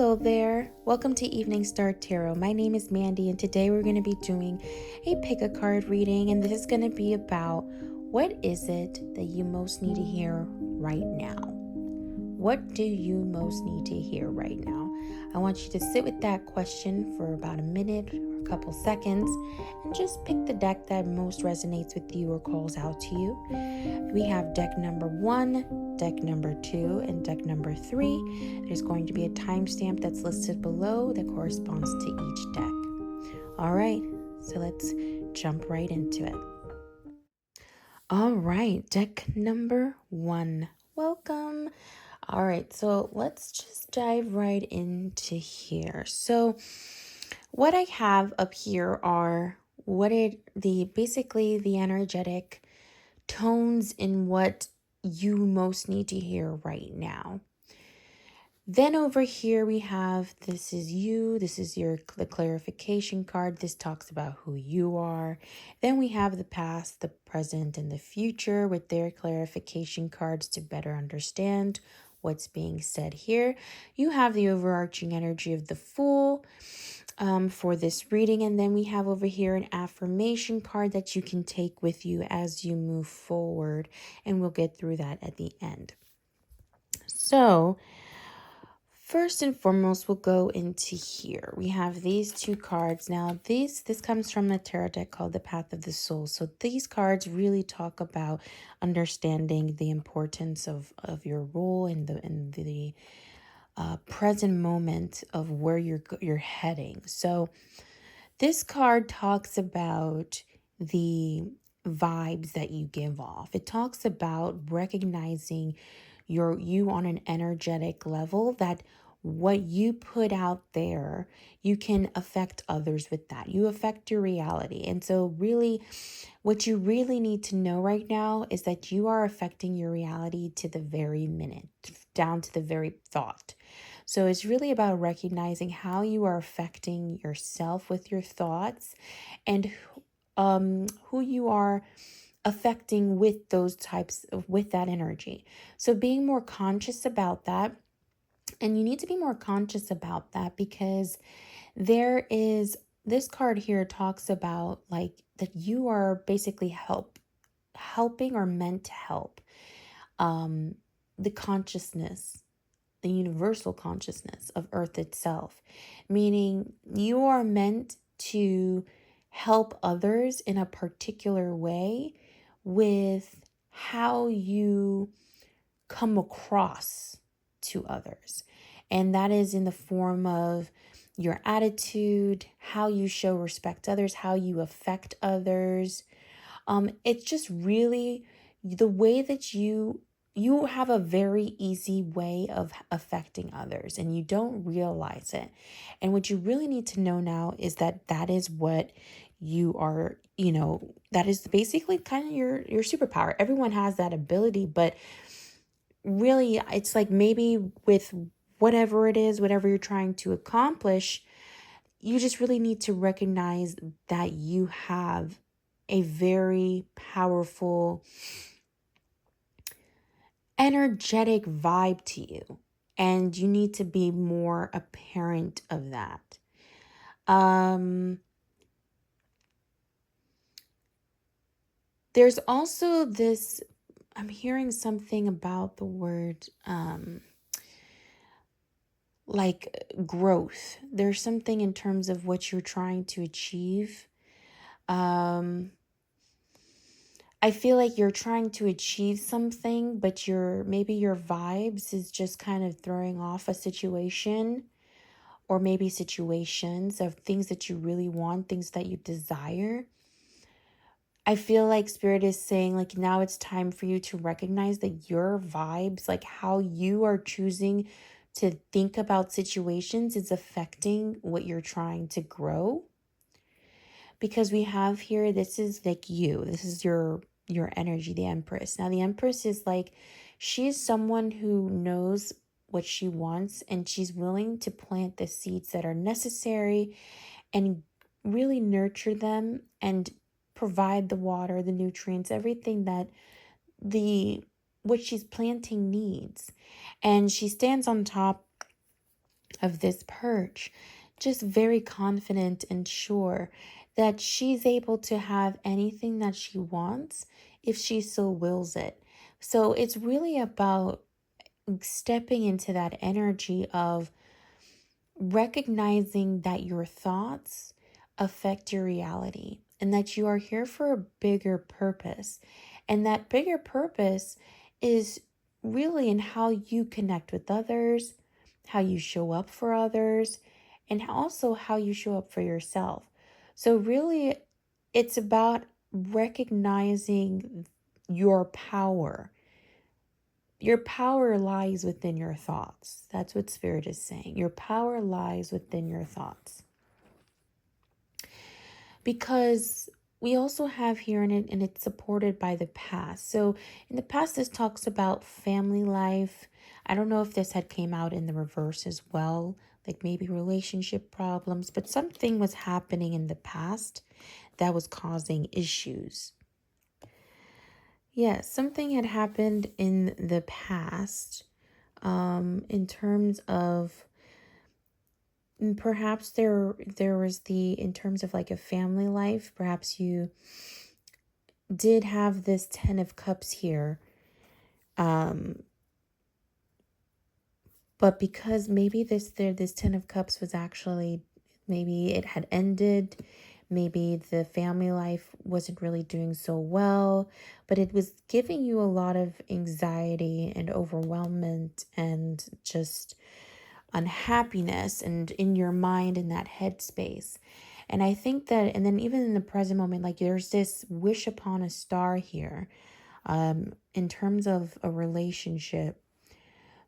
Hello there. Welcome to Evening Star Tarot. My name is Mandy, and today we're going to be doing a pick a card reading. And this is going to be about what is it that you most need to hear right now? What do you most need to hear right now? I want you to sit with that question for about a minute or a couple seconds and just pick the deck that most resonates with you or calls out to you. We have deck number 1, deck number 2, and deck number 3. There's going to be a timestamp that's listed below that corresponds to each deck. All right, so let's jump right into it. All right, deck number 1. Welcome. All right, so let's just dive right into here. So what I have up here are basically the energetic tones in what you most need to hear right now. Then over here we have this is you, this is the clarification card. This talks about who you are. Then we have the past, the present, and the future with their clarification cards to better understand what's being said here. You have the overarching energy of the Fool for this reading. And then we have over here an affirmation card that you can take with you as you move forward. And we'll get through that at the end. So first and foremost, we'll go into here. We have these two cards. Now, this comes from the tarot deck called the Path of the Soul. So these cards really talk about understanding the importance of your role in the present moment of where you're heading. So this card talks about the vibes that you give off. It talks about recognizing you on an energetic level, that what you put out there, you can affect others with that. You affect your reality. And so really, what you really need to know right now is that you are affecting your reality to the very minute, down to the very thought. So it's really about recognizing how you are affecting yourself with your thoughts and who you are affecting with with that energy. So being more conscious about that. And you need to be more conscious about that because this card here talks about like that you are basically helping or meant to help the consciousness, the universal consciousness of Earth itself, meaning you are meant to help others in a particular way with how you come across to others. And that is in the form of your attitude, how you show respect to others, how you affect others. It's just really the way that you have a very easy way of affecting others and you don't realize it. And what you really need to know now is that is what you are, that is basically kind of your superpower. Everyone has that ability, but really it's like maybe with whatever it is, whatever you're trying to accomplish, you just really need to recognize that you have a very powerful, energetic vibe to you, and you need to be more apparent of that. There's also this, I'm hearing something about the word like growth. There's something in terms of what you're trying to achieve. I feel like you're trying to achieve something, but maybe your vibes is just kind of throwing off a situation, or maybe situations of things that you really want, things that you desire. I feel like Spirit is saying like now it's time for you to recognize that your vibes, like how you are choosing to think about situations, is affecting what you're trying to grow. Because we have here, this is like this is your energy, the Empress. Now the Empress is like, she is someone who knows what she wants and she's willing to plant the seeds that are necessary and really nurture them and provide the water, the nutrients, everything that what she's planting needs. And she stands on top of this perch, just very confident and sure that she's able to have anything that she wants if she so wills it. So it's really about stepping into that energy of recognizing that your thoughts affect your reality and that you are here for a bigger purpose. And that bigger purpose is really in how you connect with others, how you show up for others, and also how you show up for yourself. So, really, it's about recognizing your power. Your power lies within your thoughts. That's what Spirit is saying. Your power lies within your thoughts. Because we also have here in it, and it's supported by the past. So in the past, this talks about family life. I don't know if this had came out in the reverse as well, like maybe relationship problems, but something was happening in the past that was causing issues. Yes, something had happened in the past, in terms of perhaps there was the in terms of like a family life. Perhaps you did have this 10 of cups here, um, but because maybe this 10 of cups was actually, maybe it had ended. Maybe the family life wasn't really doing so well, but it was giving you a lot of anxiety and overwhelmment and just unhappiness and in your mind in that headspace. And I think that, and then even in the present moment, like there's this wish upon a star here, in terms of a relationship.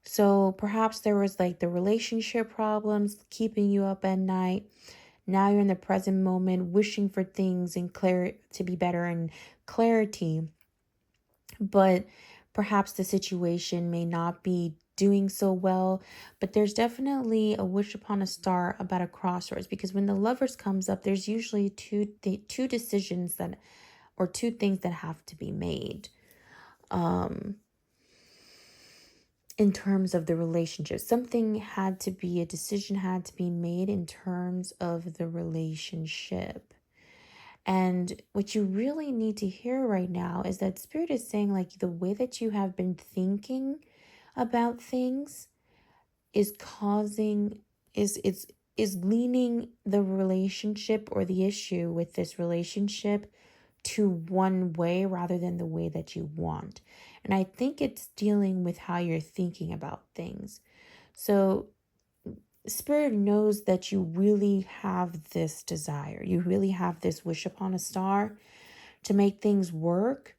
So perhaps there was like the relationship problems keeping you up at night. Now you're in the present moment, wishing for things and to be better and clarity, but perhaps the situation may not be doing so well. But there's definitely a wish upon a star about a crossroads, because when the lovers comes up, there's usually two decisions that, or two things that have to be made, um in terms of the relationship. A decision had to be made in terms of the relationship. And what you really need to hear right now is that Spirit is saying, like, the way that you have been thinking about things is causing is leaning the relationship or the issue with this relationship to one way rather than the way that you want. And I think it's dealing with how you're thinking about things. So Spirit knows that you really have this desire. You really have this wish upon a star to make things work.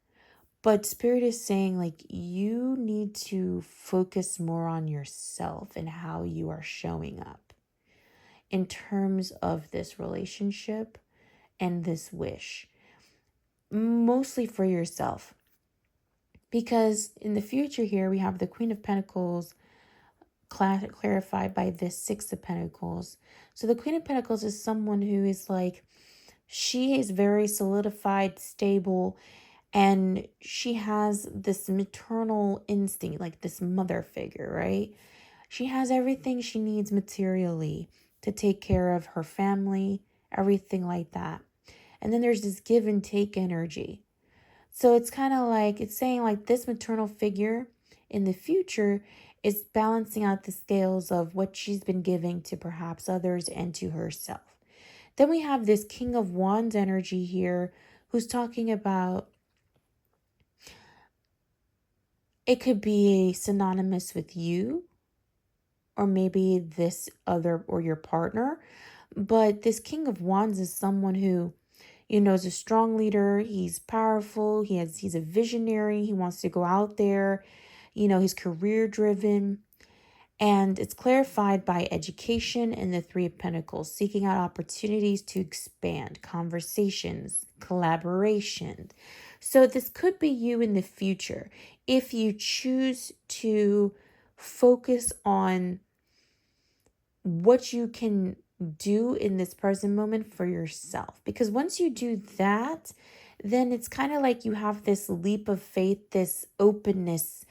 But Spirit is saying, like, you need to focus more on yourself and how you are showing up in terms of this relationship and this wish, mostly for yourself. Because in the future here, we have the Queen of Pentacles clarified by this Six of Pentacles. So the Queen of Pentacles is someone who is like, she is very solidified, stable, and she has this maternal instinct, like this mother figure, right? She has everything she needs materially to take care of her family, everything like that. And then there's this give and take energy. So it's kind of like, it's saying like this maternal figure in the future is balancing out the scales of what she's been giving to perhaps others and to herself. Then we have this King of Wands energy here who's talking about, it could be synonymous with you or maybe this other or your partner. But this King of Wands is someone who, is a strong leader. He's powerful. He's a visionary. He wants to go out there. He's career driven. And it's clarified by education and the Three of Pentacles, seeking out opportunities to expand conversations, collaboration. So this could be you in the future if you choose to focus on what you can do in this present moment for yourself. Because once you do that, then it's kind of like you have this leap of faith, this openness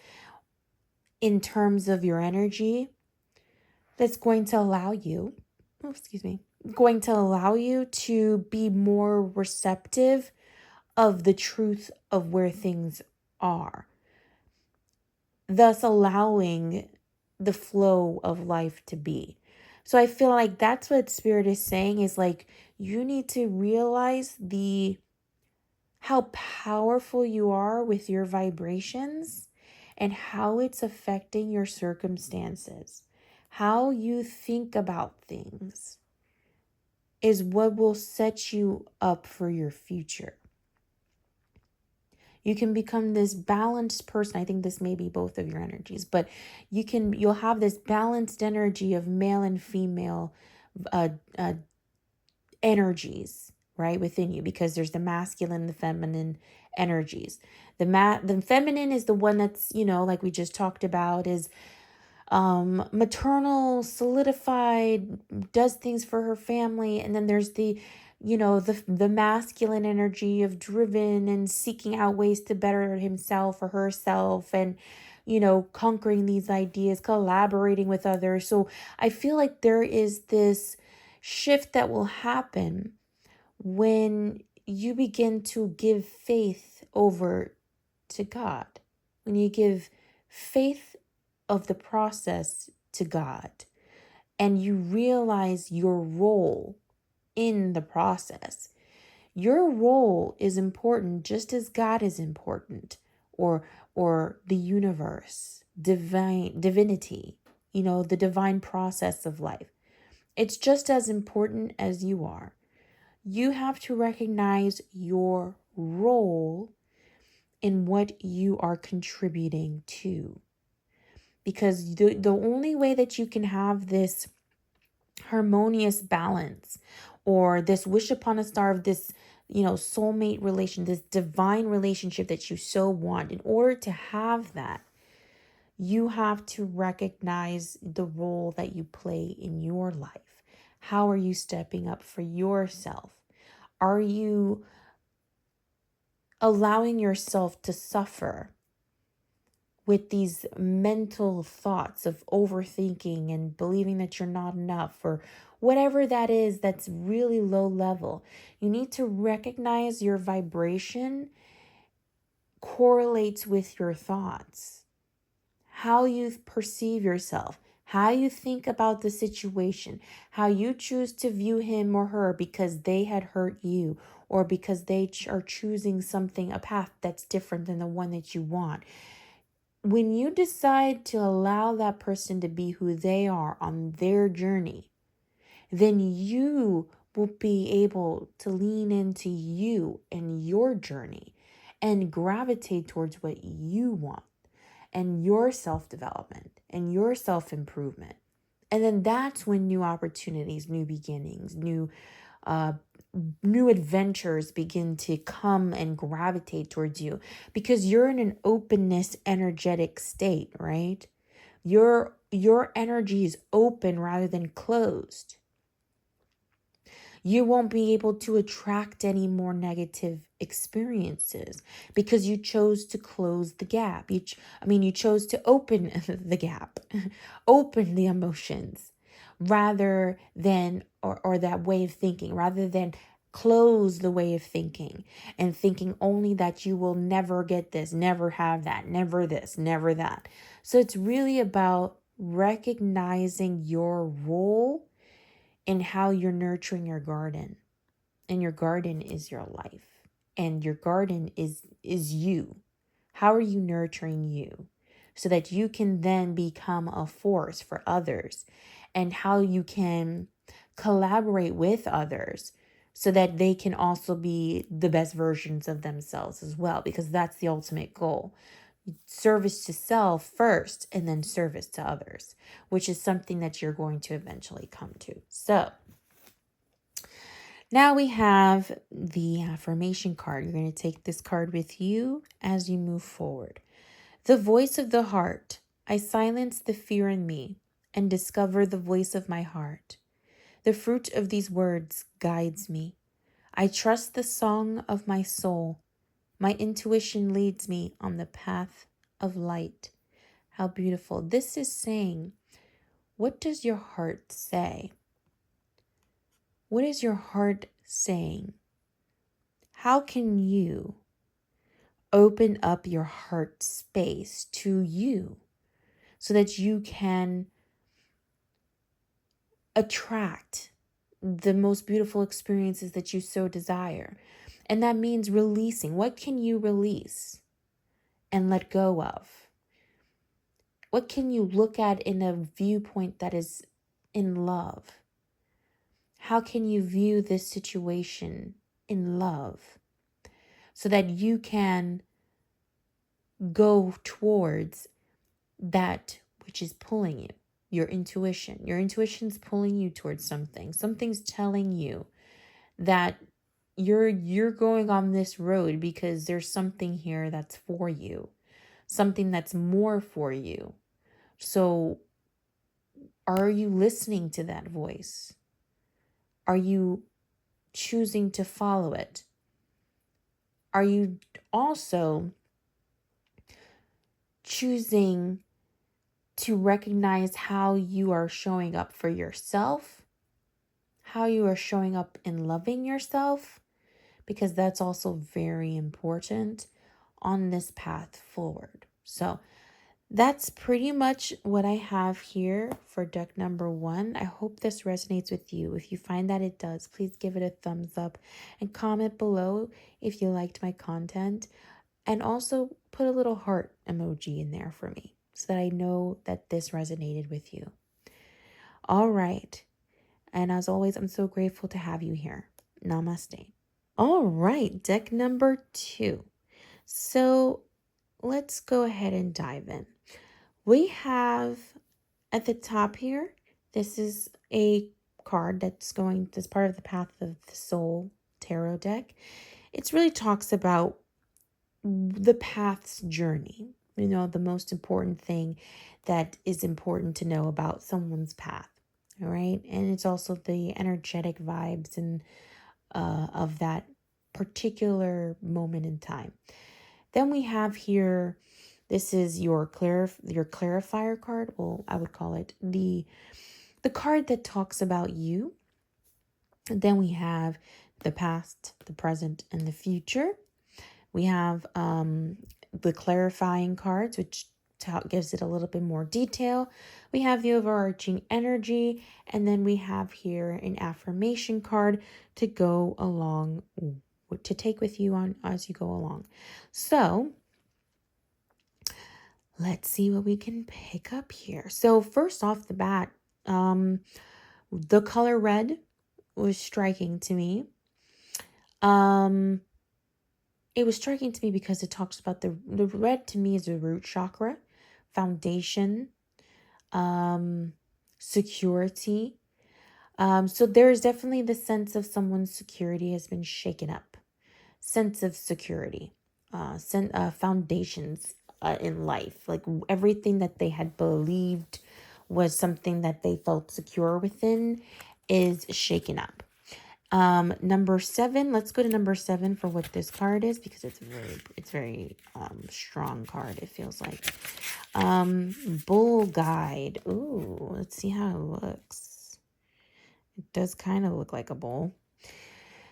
in terms of your energy that's going to allow you, going to allow you to be more receptive of the truth of where things are, thus allowing the flow of life to be. So I feel like that's what Spirit is saying, is like, you need to realize how powerful you are with your vibrations and how it's affecting your circumstances. How you think about things is what will set you up for your future. You can become this balanced person. I think this may be both of your energies, but you'll have this balanced energy of male and female uh, uh, energies, right, within you, because there's the masculine and the feminine energies. The feminine is the one that's, like we just talked about, is maternal, solidified, does things for her family. And then there's the masculine energy of driven and seeking out ways to better himself or herself, and conquering these ideas, collaborating with others. So I feel like there is this shift that will happen when you begin to give faith over to God, when you give faith of the process to God, and you realize your role in the process. Your role is important just as God is important, or the universe, divinity, the divine process of life. It's just as important as you are. You have to recognize your role in what you are contributing to. Because the only way that you can have this harmonious balance, or this wish upon a star of this, soulmate relation, this divine relationship that you so want, in order to have that, you have to recognize the role that you play in your life. How are you stepping up for yourself? Are you allowing yourself to suffer with these mental thoughts of overthinking and believing that you're not enough, or whatever that is that's really low level? You need to recognize your vibration correlates with your thoughts, how you perceive yourself, how you think about the situation, how you choose to view him or her because they had hurt you, or because they are choosing a path that's different than the one that you want. When you decide to allow that person to be who they are on their journey, then you will be able to lean into you and your journey and gravitate towards what you want and your self-development and your self-improvement. And then that's when new opportunities, new beginnings, new adventures begin to come and gravitate towards you, because you're in an openness energetic state, right? Your energy is open rather than closed. You won't be able to attract any more negative experiences because you chose to close the gap. You chose to open the gap, open the emotions, rather than, or that way of thinking, rather than close the way of thinking and thinking only that you will never get this, never have that, never this, never that. So it's really about recognizing your role in how you're nurturing your garden. And your garden is your life. And your garden is you. How are you nurturing you so that you can then become a force for others? And how you can collaborate with others so that they can also be the best versions of themselves as well, because that's the ultimate goal. Service to self first, and then service to others, which is something that you're going to eventually come to. So now we have the affirmation card. You're going to take this card with you as you move forward. The voice of the heart. I silence the fear in me and discover the voice of my heart. The fruit of these words guides me. I trust the song of my soul. My intuition leads me on the path of light. How beautiful. This is saying What does your heart say? What is your heart saying? How can you open up your heart space to you so that you can attract the most beautiful experiences that you so desire? And that means releasing. What can you release and let go of? What can you look at in a viewpoint that is in love? How can you view this situation in love so that you can go towards that which is pulling you? Your intuition. Your intuition's pulling you towards something. Something's telling you that you're going on this road because there's something here that's for you. Something that's more for you. So are you listening to that voice? Are you choosing to follow it? Are you also choosing to recognize how you are showing up for yourself, how you are showing up in loving yourself? Because that's also very important on this path forward. So that's pretty much what I have here for deck number 1. I hope this resonates with you. If you find that it does, please give it a thumbs up and comment below if you liked my content. And also put a little heart emoji in there for me so that I know that this resonated with you. All right. And as always, I'm so grateful to have you here. Namaste. All right, deck number 2. So let's go ahead and dive in. We have at the top here, this is a card that's part of the Path of the Soul tarot deck. It really talks about the path's journey. You know, the most important thing that is important to know about someone's path. All right. And it's also the energetic vibes and of that particular moment in time. Then we have here, this is your clarifier card. Well, I would call it the card that talks about you. And then we have the past, the present, and the future. We have the clarifying cards, which gives it a little bit more detail. We have the overarching energy, and then we have here an affirmation card to go along, to take with you on as you go along. So let's see what we can pick up here. So first off the bat, the color red was striking to me. It was striking to me because it talks about the red to me is the root chakra, foundation, security. So there is definitely the sense of someone's security has been shaken up. Sense of security, foundations in life, like everything that they had believed was something that they felt secure within is shaken up. Number 7, let's go to number 7 for what this card is, because it's very strong card, it feels like. Bull guide. Ooh, let's see how it looks. It does kind of look like a bull. It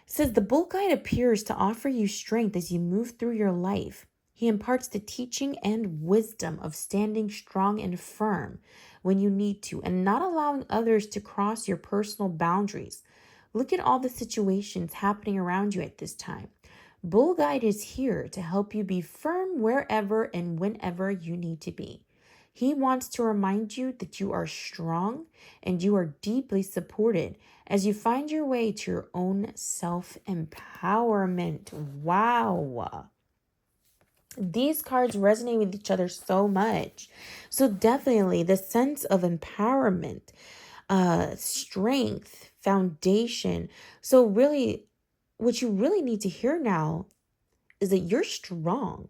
says the bull guide appears to offer you strength as you move through your life. He imparts the teaching and wisdom of standing strong and firm when you need to, and not allowing others to cross your personal boundaries. Look at all the situations happening around you at this time. Bull Guide is here to help you be firm wherever and whenever you need to be. He wants to remind you that you are strong and you are deeply supported as you find your way to your own self-empowerment. Wow. These cards resonate with each other so much. So definitely the sense of empowerment, strength, foundation. So really, what you really need to hear now is that you're strong.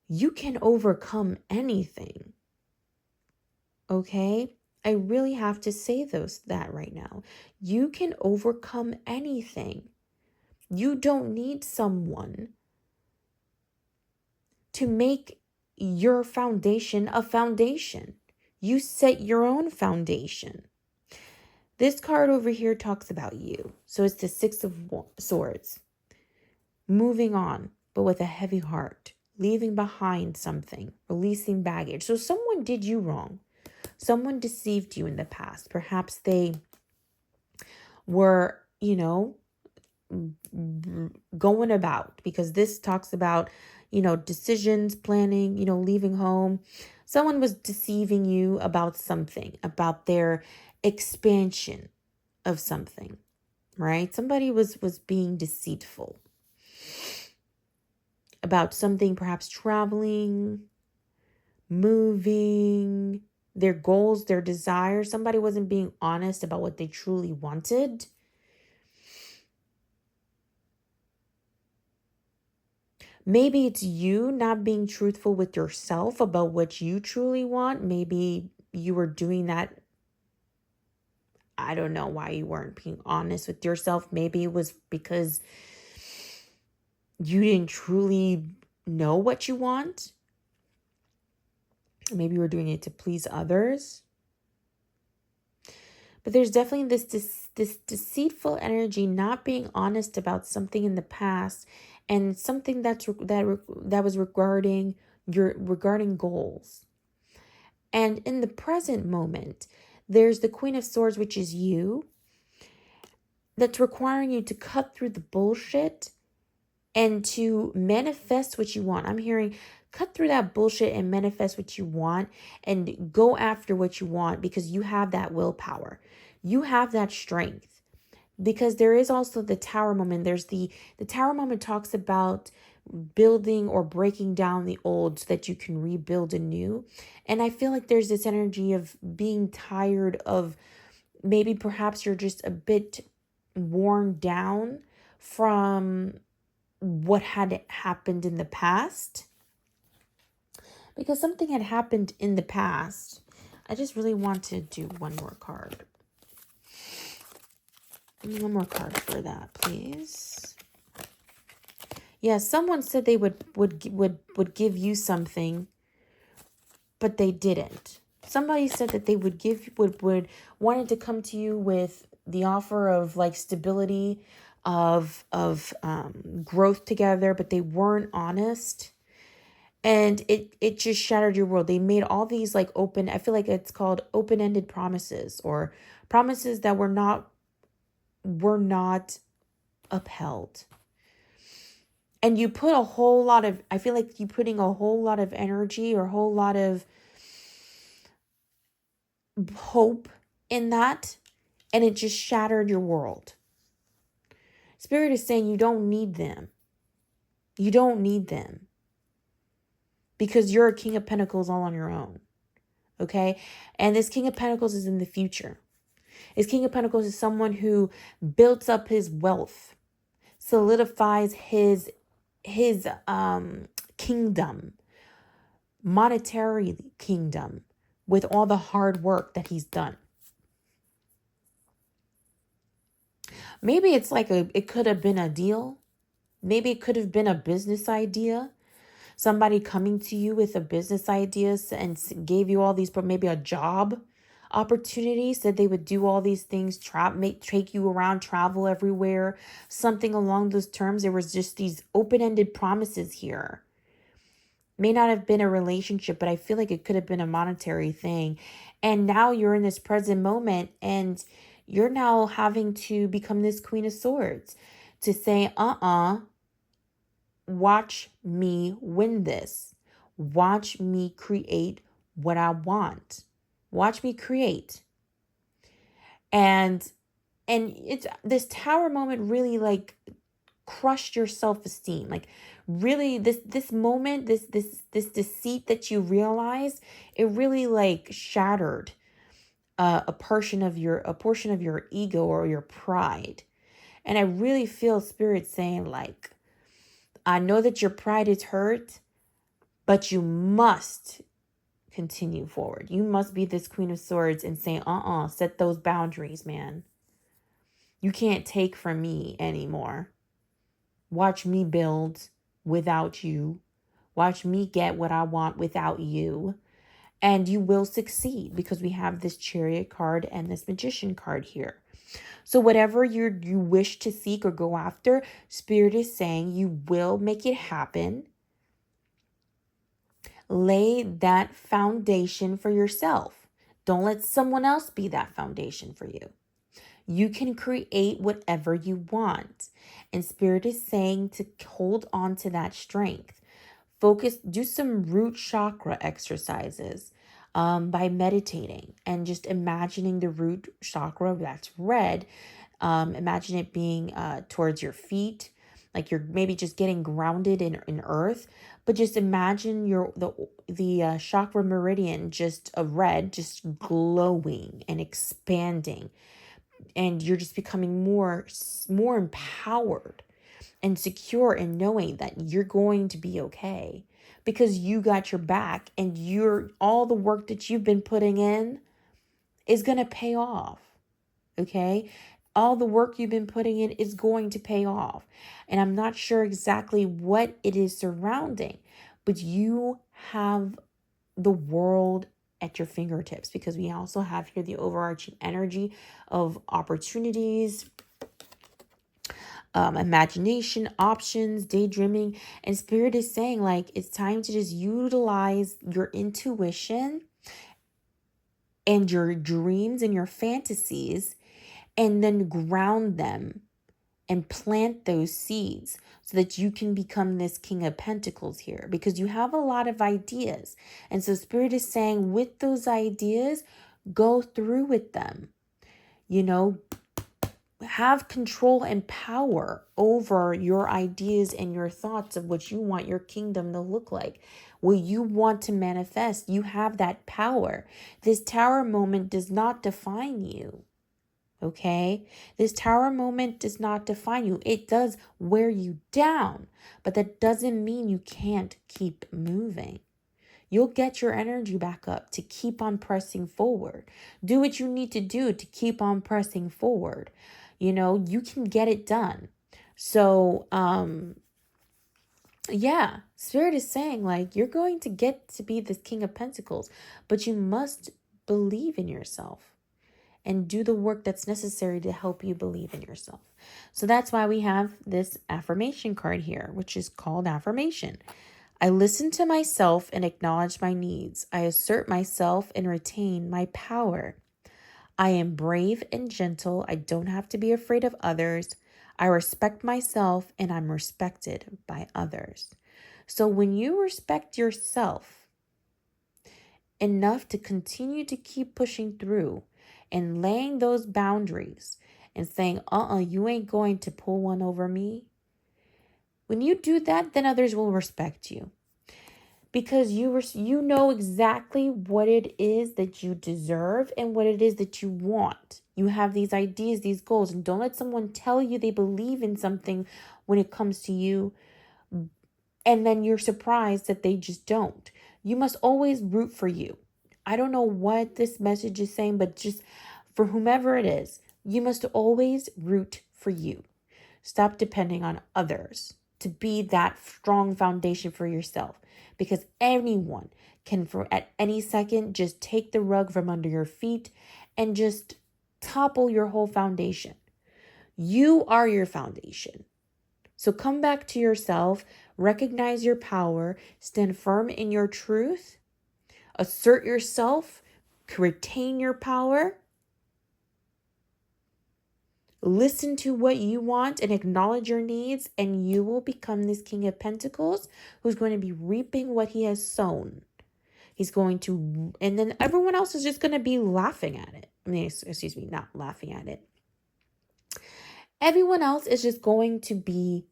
You can overcome anything. Okay? I really have to say that right now. You can overcome anything. You don't need someone to make your foundation a foundation. You set your own foundation. This card over here talks about you. So it's the Six of Swords. Moving on, but with a heavy heart. Leaving behind something. Releasing baggage. So someone did you wrong. Someone deceived you in the past. Perhaps they were, going about, because this talks about, decisions, planning, leaving home. Someone was deceiving you about something, about their expansion of something, right? Somebody was being deceitful about something, perhaps traveling, moving, their goals, their desires. Somebody wasn't being honest about what they truly wanted. Maybe it's you not being truthful with yourself about what you truly want. Maybe you were doing that. I don't know why you weren't being honest with yourself. Maybe it was because you didn't truly know what you want. Maybe you were doing it to please others. But there's definitely this deceitful energy, not being honest about something in the past, and something that was regarding goals. And in the present moment, there's the Queen of Swords, which is you, that's requiring you to cut through the bullshit and to manifest what you want. I'm hearing cut through that bullshit and manifest what you want and go after what you want, because you have that willpower. You have that strength. Because there is also the Tower moment. There's the Tower moment talks about building or breaking down the old so that you can rebuild anew. And I feel like there's this energy of being tired of, maybe perhaps you're just a bit worn down from what had happened in the past. Because something had happened in the past. I just really want to do one more card. One more card for that, please. Yeah, someone said they would give you something, but they didn't. Somebody said that they would wanted to come to you with the offer of like stability, of growth together, but they weren't honest. And it just shattered your world. They made all these like open, I feel like it's called open-ended promises, or promises that were not upheld. And you put a whole lot of, I feel like you putting a whole lot of energy or a whole lot of hope in that, and it just shattered your world. Spirit is saying you don't need them. You don't need them. Because you're a King of Pentacles all on your own. Okay? And this King of Pentacles is in the future. This King of Pentacles is someone who builds up his wealth, solidifies his kingdom, monetary kingdom, with all the hard work that he's done. Maybe it's like it could have been a deal. Maybe it could have been a business idea. Somebody coming to you with a business idea and gave you all these, but maybe a job opportunity, said they would do all these things, take you around, travel everywhere, something along those terms. There was just these open-ended promises here. May not have been a relationship, but I feel like it could have been a monetary thing. And now you're in this present moment, and you're now having to become this Queen of Swords to say, watch me win this. Watch me create what I want. Watch me create. And it's this Tower moment really like crushed your self-esteem. Like really this moment, this deceit that you realized, it really like shattered a portion of your ego or your pride. And I really feel Spirit saying like, I know that your pride is hurt, but you must continue forward. You must be this Queen of Swords and say, set those boundaries, man. You can't take from me anymore. Watch me build without you. Watch me get what I want without you. and you will succeed because we have this Chariot card and this Magician card here. So whatever you wish to seek or go after, Spirit is saying you will make it happen. Lay that foundation for yourself. Don't let someone else be that foundation for you. You can create whatever you want. And Spirit is saying to hold on to that strength. Focus, do some root chakra exercises by meditating and just imagining the root chakra that's red. Imagine it being towards your feet, like you're maybe just getting grounded in earth. But just imagine the chakra meridian just a red, just glowing and expanding, and you're just becoming more empowered and secure in knowing that you're going to be okay because you got your back, and all the work that you've been putting in is going to pay off. Okay? All the work you've been putting in is going to pay off. And I'm not sure exactly what it is surrounding, but you have the world at your fingertips, because we also have here the overarching energy of opportunities, imagination, options, daydreaming. And Spirit is saying, like, it's time to just utilize your intuition and your dreams and your fantasies, and then ground them and plant those seeds so that you can become this King of Pentacles here, because you have a lot of ideas. And so Spirit is saying, with those ideas, go through with them. Have control and power over your ideas and your thoughts of what you want your kingdom to look like. What you want to manifest, you have that power. This Tower moment does not define you. Okay? This Tower moment does not define you. It does wear you down, but that doesn't mean you can't keep moving. You'll get your energy back up to keep on pressing forward. Do what you need to do to keep on pressing forward. You can get it done. So, yeah, Spirit is saying, like, you're going to get to be this King of Pentacles, but you must believe in yourself and do the work that's necessary to help you believe in yourself. So that's why we have this affirmation card here, which is called affirmation. I listen to myself and acknowledge my needs. I assert myself and retain my power. I am brave and gentle. I don't have to be afraid of others. I respect myself and I'm respected by others. So when you respect yourself enough to continue to keep pushing through and laying those boundaries and saying, you ain't going to pull one over me. When you do that, then others will respect you. Because you know exactly what it is that you deserve and what it is that you want. You have these ideas, these goals, and don't let someone tell you they believe in something when it comes to you, and then you're surprised that they just don't. You must always root for you. I don't know what this message is saying, but just for whomever it is, you must always root for you. Stop depending on others to be that strong foundation for yourself, because anyone can, at any second, just take the rug from under your feet and just topple your whole foundation. You are your foundation. So come back to yourself, recognize your power, stand firm in your truth, assert yourself, retain your power. Listen to what you want and acknowledge your needs, and you will become this King of Pentacles who's going to be reaping what he has sown. He's going to, and then everyone else is just going to be laughing at it. Excuse me, not laughing at it. Everyone else is just going to be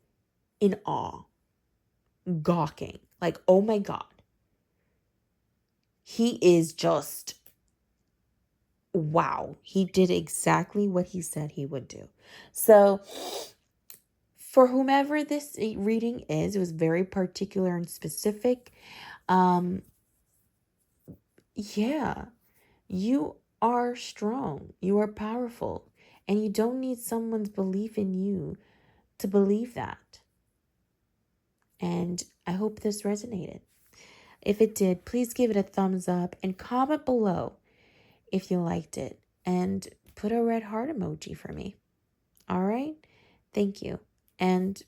in awe, gawking, like, oh my God. He is just, wow. He did exactly what he said he would do. So for whomever this reading is, it was very particular and specific. Yeah, you are strong. You are powerful. And you don't need someone's belief in you to believe that. And I hope this resonated. If it did, please give it a thumbs up and comment below if you liked it. And put a red heart emoji for me. All right? Thank you. And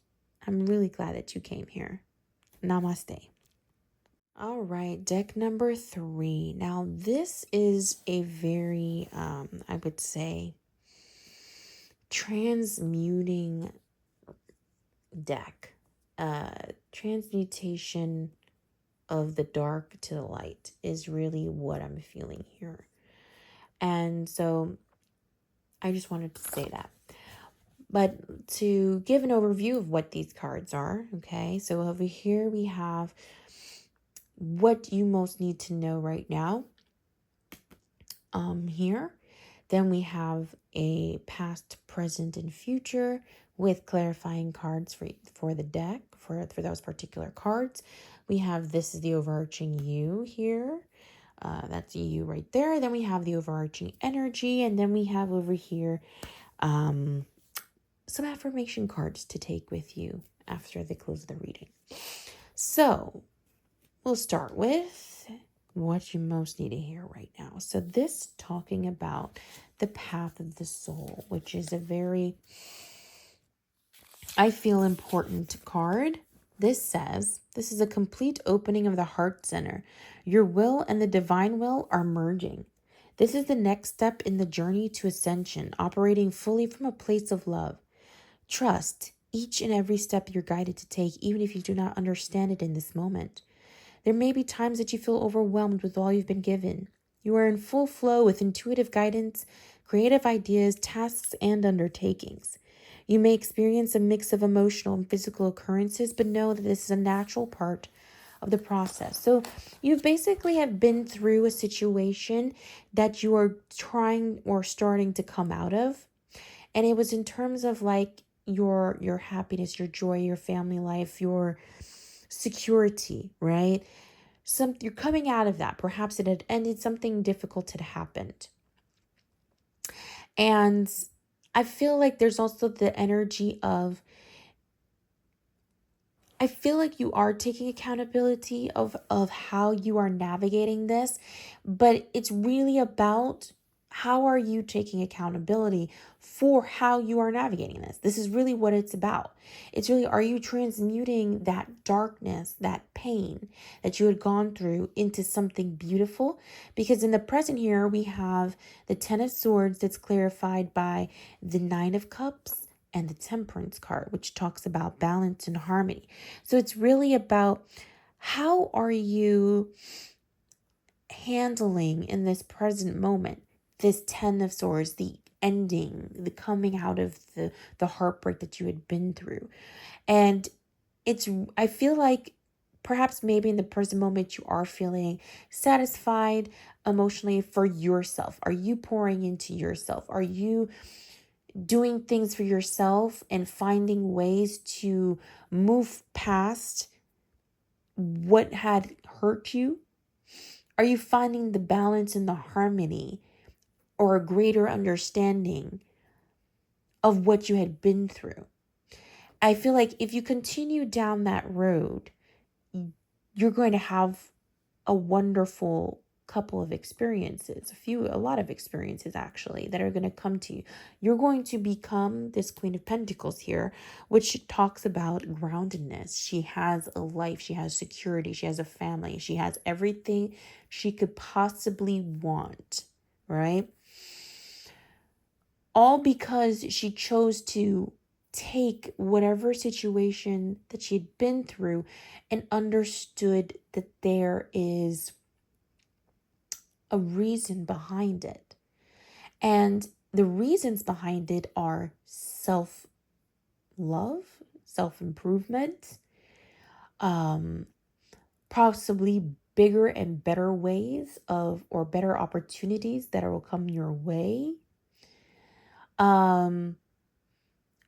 I'm really glad that you came here. Namaste. All right, deck number 3. Now, this is a very, I would say, transmuting deck. Transmutation of the dark to the light is really what I'm feeling here. And so I just wanted to say that. But to give an overview of what these cards are, okay, so over here we have what you most need to know right now. Here, then we have a past, present, and future with clarifying cards for the deck for those particular cards. We have this is the overarching you here. That's you right there. Then we have the overarching energy, and then we have over here some affirmation cards to take with you after the close of the reading. So we'll start with what you most need to hear right now. So this talking about the path of the soul, which is a very, I feel, important card. This says, this is a complete opening of the heart center. Your will and the divine will are merging. This is the next step in the journey to ascension, operating fully from a place of love. Trust each and every step you're guided to take, even if you do not understand it in this moment. There may be times that you feel overwhelmed with all you've been given. You are in full flow with intuitive guidance, creative ideas, tasks, and undertakings. You may experience a mix of emotional and physical occurrences, but know that this is a natural part of the process. So you basically have been through a situation that you are trying or starting to come out of. And it was in terms of like your happiness, your joy, your family life, your security, right? You're coming out of that. Perhaps it had ended, something difficult had happened. And I feel like there's also the energy of, I feel like you are taking accountability of how you are navigating this, but it's really about how are you taking accountability for how you are navigating this? This is really what it's about. It's really, are you transmuting that darkness, that pain that you had gone through into something beautiful? Because in the present here, we have the Ten of Swords that's clarified by the Nine of Cups and the Temperance card, which talks about balance and harmony. So it's really about how are you handling in this present moment this Ten of Swords, the ending, the coming out of the heartbreak that you had been through. And I feel like perhaps maybe in the present moment you are feeling satisfied emotionally for yourself. Are you pouring into yourself? Are you doing things for yourself and finding ways to move past what had hurt you? Are you finding the balance and the harmony or a greater understanding of what you had been through? I feel like if you continue down that road, you're going to have a wonderful couple of experiences, a lot of experiences actually, that are going to come to you. You're going to become this Queen of Pentacles here, which talks about groundedness. She has a life, she has security, she has a family, she has everything she could possibly want, right? All because she chose to take whatever situation that she had been through and understood that there is a reason behind it. And the reasons behind it are self-love, self-improvement, possibly bigger and better ways or better opportunities that will come your way. A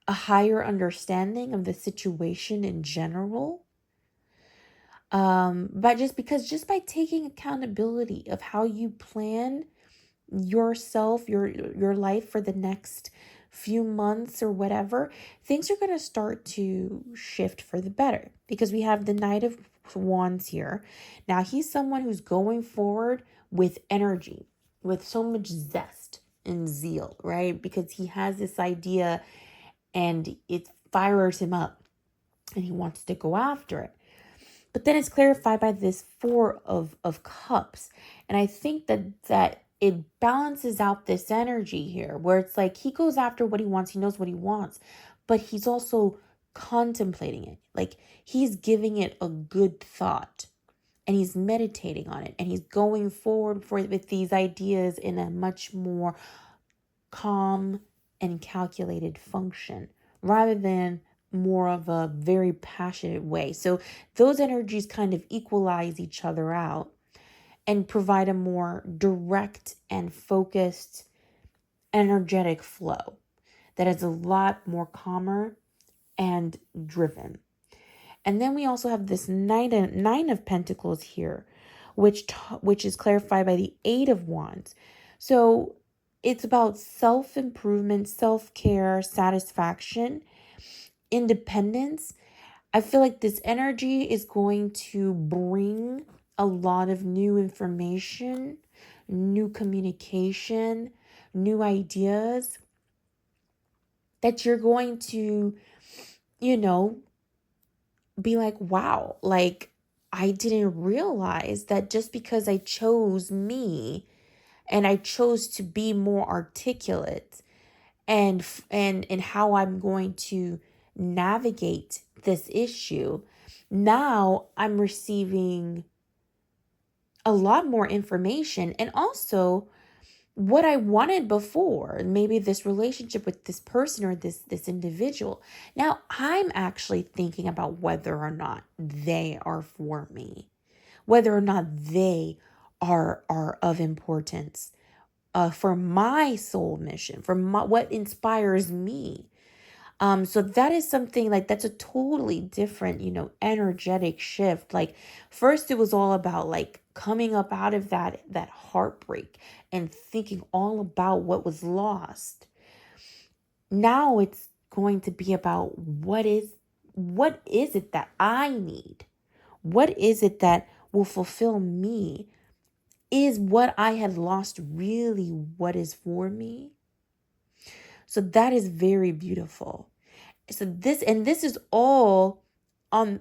higher understanding of the situation in general. But just by taking accountability of how you plan yourself, your life for the next few months or whatever, things are going to start to shift for the better, because we have the Knight of Wands here. Now he's someone who's going forward with energy, with so much zest and zeal, right? Because he has this idea and it fires him up and he wants to go after it. But then it's clarified by this Four of Cups. And I think that it balances out this energy here where it's like he goes after what he wants, he knows what he wants, but he's also contemplating it. Like he's giving it a good thought and he's meditating on it and he's going forward with these ideas in a much more calm and calculated function rather than more of a very passionate way. So those energies kind of equalize each other out and provide a more direct and focused energetic flow that is a lot more calmer and driven. And then we also have this nine of Pentacles here, which is clarified by the Eight of Wands. So it's about self-improvement, self-care, satisfaction, independence. I feel like this energy is going to bring a lot of new information, new communication, new ideas that you're going to, be like, wow, like I didn't realize that just because I chose me and I chose to be more articulate and how I'm going to navigate this issue, now I'm receiving a lot more information and also what I wanted before, maybe this relationship with this person or this individual. Now I'm actually thinking about whether or not they are for me, whether or not they are of importance for my soul mission, for what inspires me. So that is something like that's a totally different, energetic shift. Like first it was all about like coming up out of that heartbreak and thinking all about what was lost. Now it's going to be about what is it that I need? What is it that will fulfill me? Is what I had lost really what is for me? So that is very beautiful. So this is all on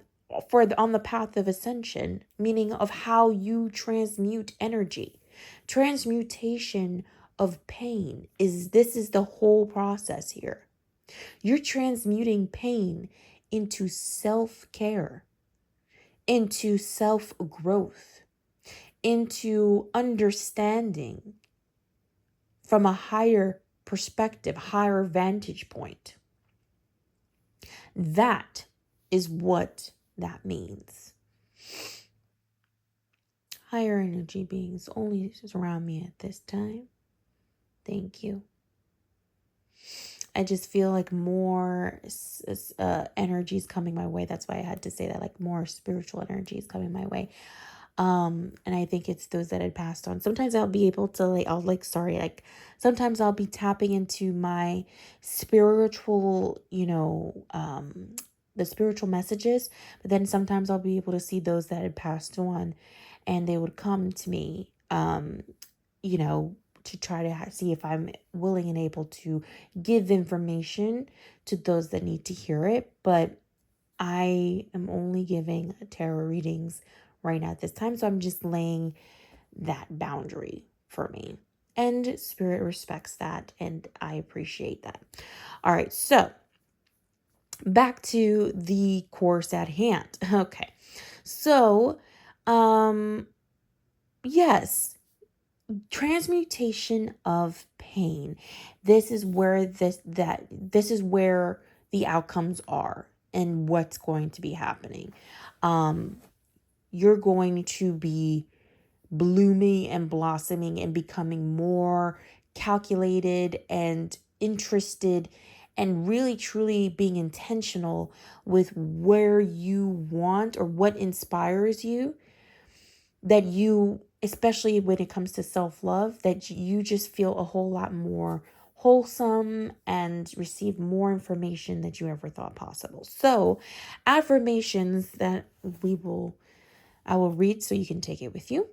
on the path of ascension, meaning of how you transmute energy. Transmutation of pain is the whole process here. You're transmuting pain into self-care, into self-growth, into understanding from a higher perspective, higher vantage point. That is what that means. Higher energy beings only surround me at this time. Thank you. I just feel like more energy is coming my way. That's why I had to say that, like more spiritual energy is coming my way. And I think it's those that had passed on. Sometimes I'll be able to sometimes I'll be tapping into my spiritual, the spiritual messages, but then sometimes I'll be able to see those that had passed on and they would come to me, to try to see if I'm willing and able to give information to those that need to hear it. But I am only giving tarot readings right now at this time. So I'm just laying that boundary for me. And spirit respects that. And I appreciate that. All right. So back to the course at hand. Okay. So, yes, transmutation of pain. This is where this is where the outcomes are and what's going to be happening. You're going to be blooming and blossoming and becoming more calculated and interested and really truly being intentional with where you want or what inspires you, that you, especially when it comes to self-love, that you just feel a whole lot more wholesome and receive more information that you ever thought possible. So affirmations that we will I will read so you can take it with you.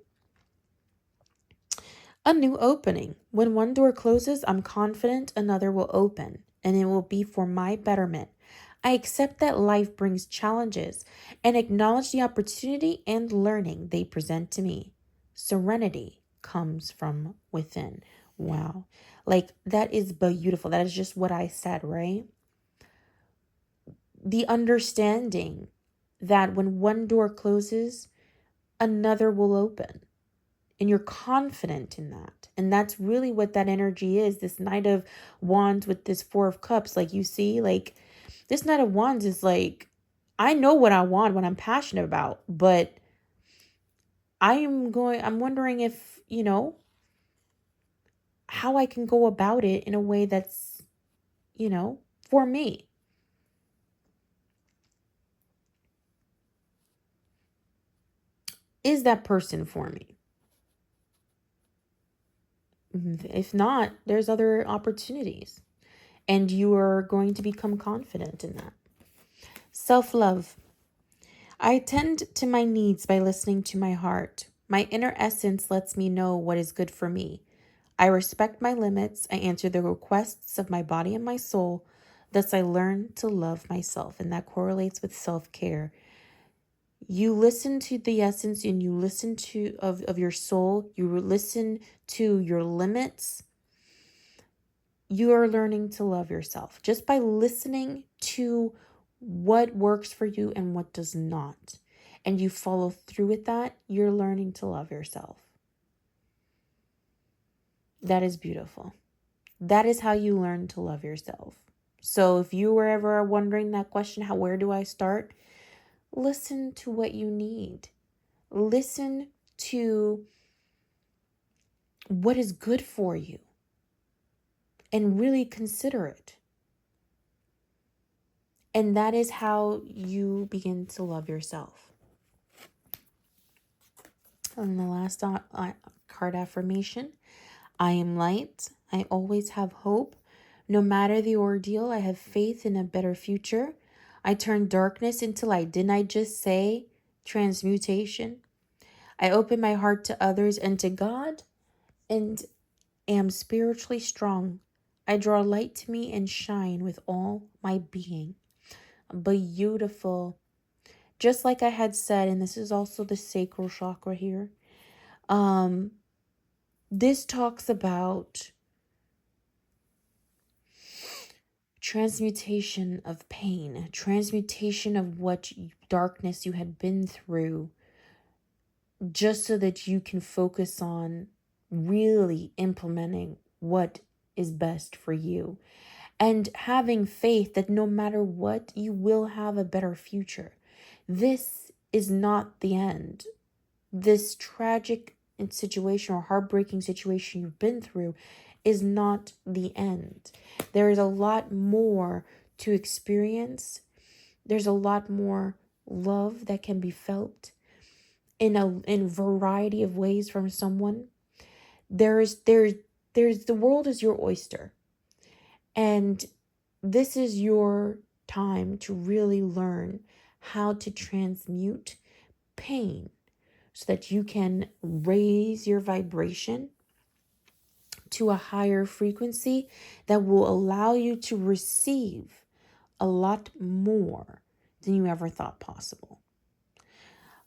A new opening. When one door closes, I'm confident another will open, and it will be for my betterment. I accept that life brings challenges and acknowledge the opportunity and learning they present to me. Serenity comes from within. Wow. Like, that is beautiful. That is just what I said, right? The understanding that when one door closes, another will open. And you're confident in that. And that's really what that energy is. This Knight of Wands with this Four of Cups, like you see, like this Knight of Wands is like, I know what I want, what I'm passionate about, but I'm wondering if, how I can go about it in a way that's, for me. Is that person for me? If not, there's other opportunities. And you are going to become confident in that. Self-love. I attend to my needs by listening to my heart. My inner essence lets me know what is good for me. I respect my limits. I answer the requests of my body and my soul. Thus, I learn to love myself, and that correlates with self-care. You listen to the essence and you listen to of your soul. You listen to your limits. You are learning to love yourself just by listening to what works for you and what does not. And you follow through with that, you're learning to love yourself. That is beautiful. That is how you learn to love yourself. So if you were ever wondering that question, where do I start? Listen to what you need. Listen to what is good for you and really consider it. And that is how you begin to love yourself. And the last card affirmation, I am light. I always have hope. No matter the ordeal, I have faith in a better future. I turn darkness into light. Didn't I just say transmutation? I open my heart to others and to God and am spiritually strong. I draw light to me and shine with all my being. Beautiful. Just like I had said, and this is also the sacral chakra here. This talks about transmutation of pain, transmutation of what darkness you had been through, just so that you can focus on really implementing what is best for you. And having faith that no matter what, you will have a better future. This is not the end. This tragic situation or heartbreaking situation you've been through is not the end. There is a lot more to experience. There's a lot more love that can be felt in a variety of ways from someone. There's the world is your oyster. And this is your time to really learn how to transmute pain so that you can raise your vibration to a higher frequency that will allow you to receive a lot more than you ever thought possible.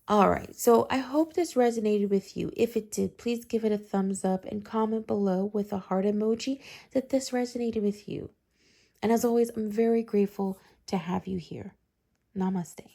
All right, so I hope this resonated with you. If it did, please give it a thumbs up and comment below with a heart emoji that this resonated with you. And as always, I'm very grateful to have you here. Namaste.